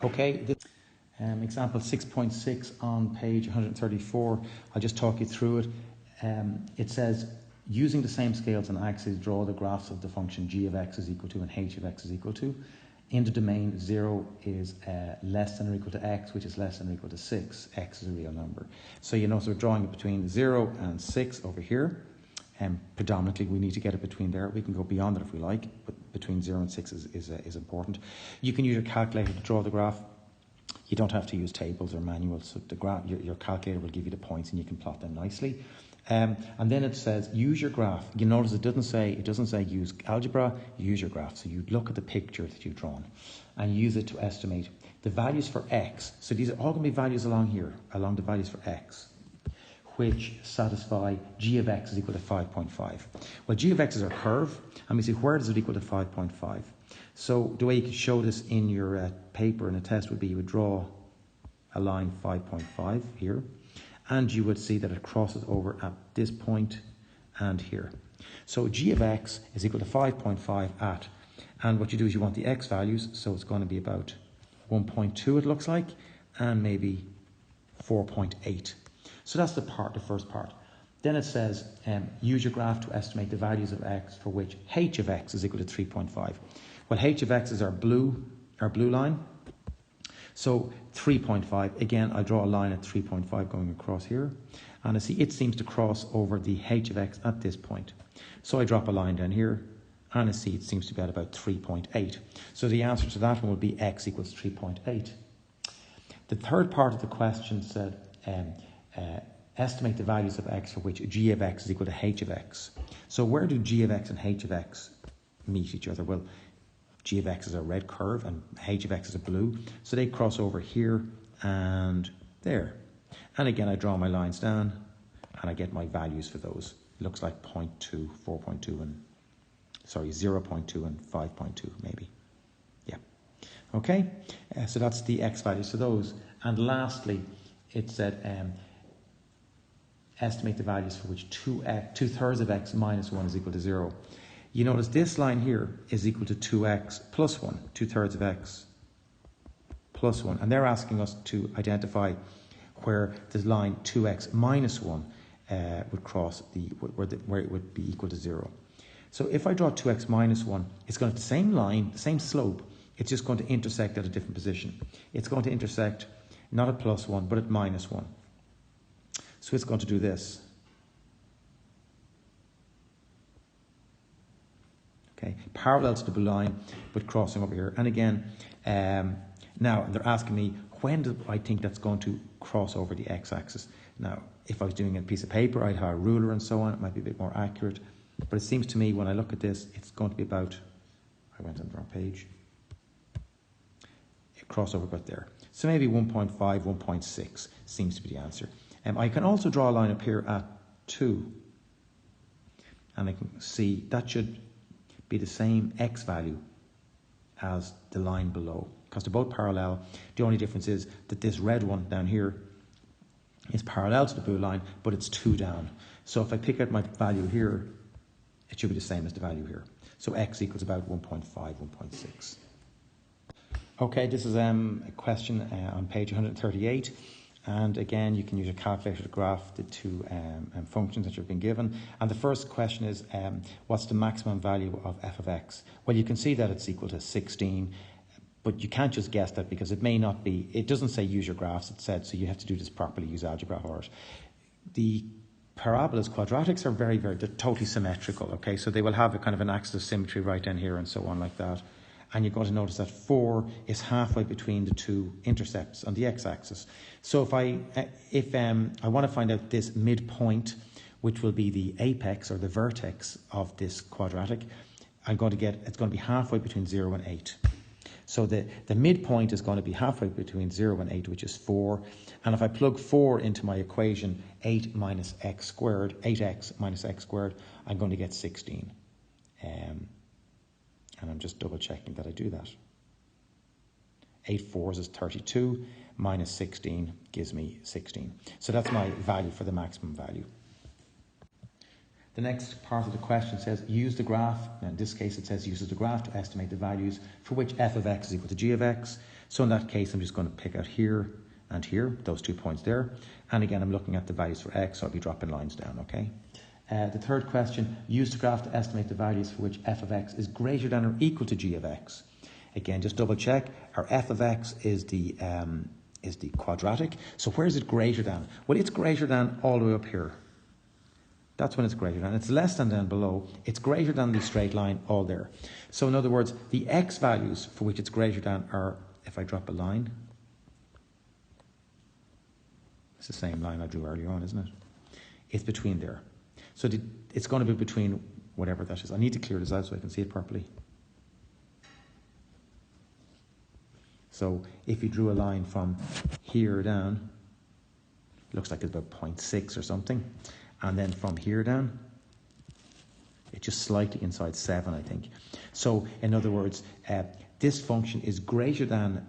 Okay, this, example 6.6 on page 134, I'll just talk you through it. It says, using the same scales and axes, draw the graphs of the function g of x is equal to and h of x is equal to. In the domain, 0 is less than or equal to x, which is less than or equal to 6. X is a real number. So you know, so we're drawing it between 0 and 6 over here. Predominantly, we need to get it between there. We can go beyond it if we like, but between 0 and 6 is important. You can use your calculator to draw the graph. You don't have to use tables or manuals. So the graph, your calculator will give you the points and you can plot them nicely. And then it says, use your graph. You notice it doesn't say use algebra, use your graph. So you look at the picture that you've drawn and use it to estimate the values for x. So these are all going to be values along here, along the values for x, which satisfy g of x is equal to 5.5. Well, g of x is our curve, and we see where does it equal to 5.5. So the way you could show this in your paper in a test would be you would draw a line 5.5 here, and you would see that it crosses over at this point and here. So g of x is equal to 5.5 at, and what you do is you want the x values, so it's going to be about 1.2 it looks like, and maybe 4.8. So that's the first part. Then it says, use your graph to estimate the values of x for which h of x is equal to 3.5. Well, h of x is our blue line. So 3.5, again, I draw a line at 3.5 going across here. And I see it seems to cross over the h of x at this point. So I drop a line down here, and I see it seems to be at about 3.8. So the answer to that one would be x equals 3.8. The third part of the question said, estimate the values of x for which g of x is equal to h of x. So where do g of x and h of x meet each other? Well, g of x is a red curve and h of x is a blue. So they cross over here and there. And again, I draw my lines down and I get my values for those. It looks like 0.2, 4.2 and, 0.2 and 5.2 maybe. Yeah. Okay, so that's the x values for those. And lastly, it said, estimate the values for which 2/3 of x minus 1 is equal to 0. You notice this line here is equal to 2x plus 1, 2/3 of x plus 1. And they're asking us to identify where this line 2x minus 1 would cross, where it would be equal to 0. So if I draw 2x minus 1, it's going to the same line, the same slope. It's just going to intersect at a different position. It's going to intersect not at plus 1, but at minus 1. So it's going to do this. Okay, parallel to the blue line, but crossing over here. And again, now they're asking me, when do I think that's going to cross over the x-axis? Now, if I was doing a piece of paper, I'd have a ruler and so on. It might be a bit more accurate. But it seems to me, when I look at this, it's going to be about, I went on the wrong page. It crossover about there. So maybe 1.5, 1.6 seems to be the answer. I can also draw a line up here at 2. And I can see that should be the same x value as the line below, because they're both parallel. The only difference is that this red one down here is parallel to the blue line, but it's 2 down. So if I pick out my value here, it should be the same as the value here. So x equals about 1.5, 1.6. Okay, this is a question on page 138. And again, you can use a calculator to graph the two functions that you've been given. And the first question is, what's the maximum value of f of x? Well, you can see that it's equal to 16, but you can't just guess that because it may not be. It doesn't say use your graphs, it said, so you have to do this properly, use algebra for it. The parabolas, quadratics are they're totally symmetrical, okay? So they will have a kind of an axis of symmetry right down here and so on like that. And you're going to notice that 4 is halfway between the two intercepts on the x-axis. So if I want to find out this midpoint, which will be the apex or the vertex of this quadratic, it's going to be halfway between 0 and 8. So the midpoint is going to be halfway between 0 and 8, which is 4. And if I plug 4 into my equation, 8x minus x squared, I'm going to get 16. And I'm just double checking that I do that. 8 fours is 32, minus 16 gives me 16. So that's my value for the maximum value. The next part of the question says, use the graph. Now in this case it says uses the graph to estimate the values for which f of x is equal to g of x. So in that case, I'm just going to pick out here and here, those 2 points there. And again, I'm looking at the values for x, so I'll be dropping lines down, okay? The third question, use the graph to estimate the values for which f of x is greater than or equal to g of x. Again, just double check, our f of x is the quadratic. So where is it greater than? Well, it's greater than all the way up here. That's when it's greater than. It's less than down below. It's greater than the straight line all there. So in other words, the x values for which it's greater than are, if I drop a line, it's the same line I drew earlier on, isn't it? It's between there. So it's going to be between whatever that is. I need to clear this out so I can see it properly. So if you drew a line from here down, looks like it's about 0.6 or something. And then from here down, it's just slightly inside 7, I think. So in other words, this function is greater than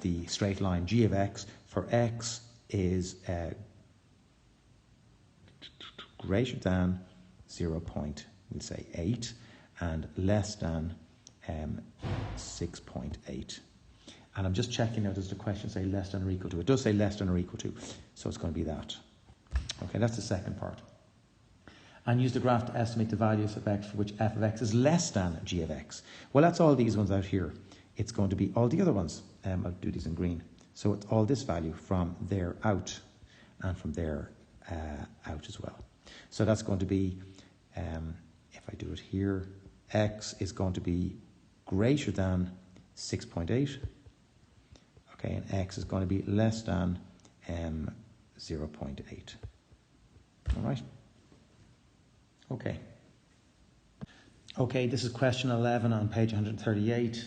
the straight line g of x for x is greater than 0.8 and less than 6.8. And I'm just checking now, does the question say less than or equal to? It does say less than or equal to, so it's going to be that. Okay, that's the second part. And use the graph to estimate the values of x for which f of x is less than g of x. Well, that's all these ones out here. It's going to be all the other ones. I'll do these in green. So it's all this value from there out and from there out as well. So that's going to be, if I do it here, x is going to be greater than 6.8. Okay, and x is going to be less than 0.8. All right. Okay, this is question 11 on page 138.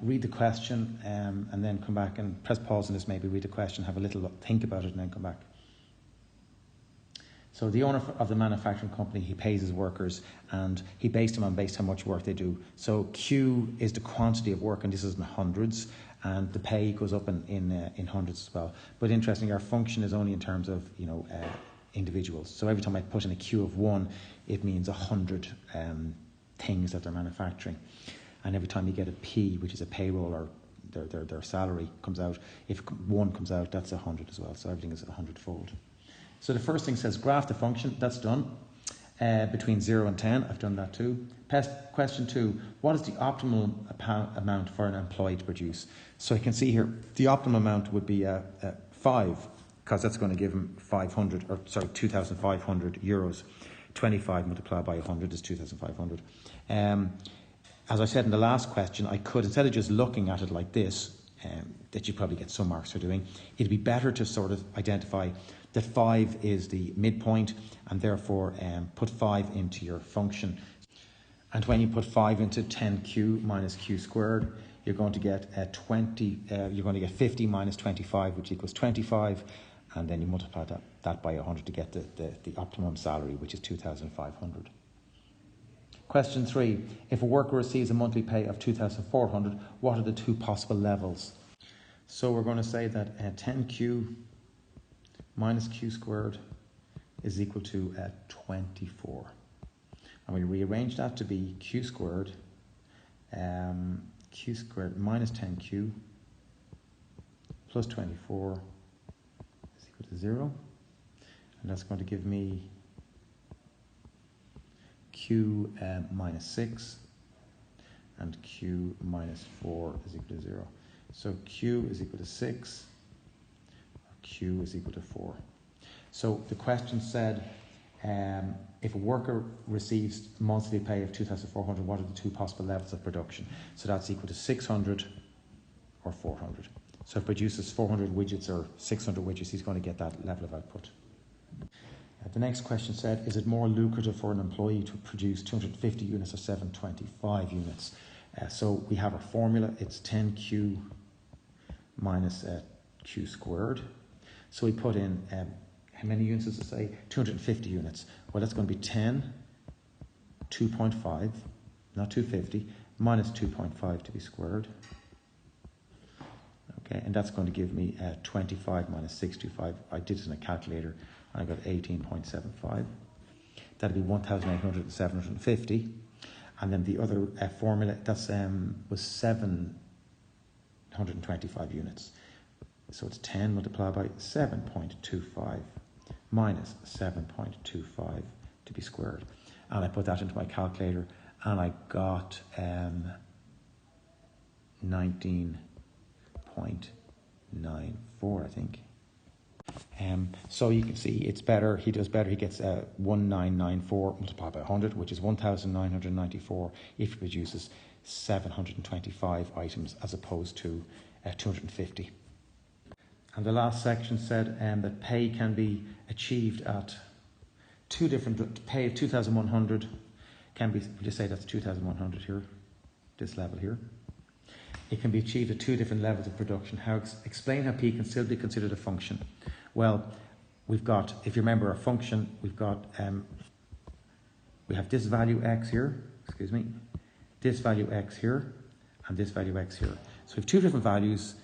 Read the question and then come back and press pause on this, maybe read the question, have a little think about it and then come back. So the owner of the manufacturing company, he pays his workers and he based them on how much work they do. So Q is the quantity of work, and this is in hundreds, and the pay goes up in hundreds as well. But interestingly, our function is only in terms of, individuals. So every time I put in a Q of 1, it means 100 things that they're manufacturing. And every time you get a P, which is a payroll or their salary comes out, if 1 comes out, that's 100 as well. So everything is 100-fold. So the first thing says graph the function. That's done. Between 0 and 10, I've done that too. Question 2, what is the optimal amount for an employee to produce? So I can see here, the optimal amount would be 5, because that's going to give him 2,500 euros. 25 multiplied by 100 is 2,500. As I said in the last question, I could, instead of just looking at it like this, that you probably get some marks for doing, it'd be better to sort of identify that 5 is the midpoint, and therefore put 5 into your function. And when you put 5 into 10q minus q squared, you're going to get 50 minus 25, which equals 25, and then you multiply that by 100 to get the optimum salary, which is 2,500. Question 3, if a worker receives a monthly pay of 2,400, what are the two possible levels? So we're going to say that 10q minus q squared is equal to 24. And we rearrange that to be q squared minus 10q plus 24 is equal to 0. And that's going to give me q minus 6 and q minus 4 is equal to 0. So q is equal to 6, or q is equal to 4. So the question said, if a worker receives monthly pay of 2,400, what are the two possible levels of production? So that's equal to 600 or 400. So if he produces 400 widgets or 600 widgets, he's going to get that level of output. The next question said, is it more lucrative for an employee to produce 250 units or 725 units? So we have our formula, it's 10q minus q squared. So we put in, how many units does it say? 250 units. Well, that's going to be 10, 2.5, not 250, minus 2.5 to be squared. Okay, and that's going to give me 25 minus 625. I did it in a calculator, and I got 18.75. That'd be 1,800 and 750. And then the other formula, that's was 7, 125 units. So it's 10 multiplied by 7.25 minus 7.25 to be squared. And I put that into my calculator and I got 19.94, I think. So you can see it's better, he does better, he gets 1994 multiplied by 100, which is 1,994 if he produces 725 items as opposed to 250. And the last section said that pay can be achieved at two different, pay of 2,100 can be, we'll just say that's 2,100 here, this level here. It can be achieved at two different levels of production. Explain how P can still be considered a function. Well, we've got, if you remember our function, we've got, we have this value x here, this value x here, and this value x here. So we have two different values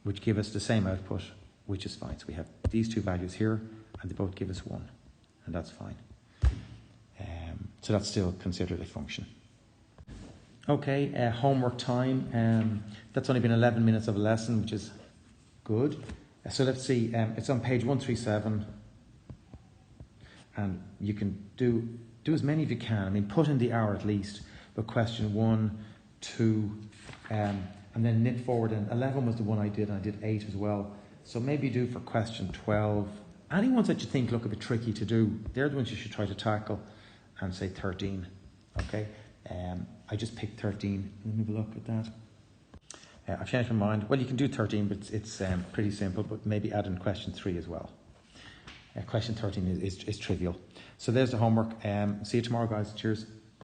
which give us the same output, which is fine. So we have these two values here, and they both give us 1, and that's fine. So that's still considered a function. Okay, homework time. That's only been 11 minutes of a lesson, which is good. So let's see, it's on page 137, and you can do as many as you can. I mean, put in the hour at least, but question 1, 2, and then knit forward. And 11 was the one I did, and I did 8 as well. So maybe do for question 12. Any ones that you think look a bit tricky to do, they're the ones you should try to tackle, and say 13, okay? I just picked 13. Let me have a look at that. I've changed my mind. Well, you can do 13, but it's pretty simple, but maybe add in question 3 as well. Question 13 is trivial. So there's the homework. See you tomorrow, guys. Cheers.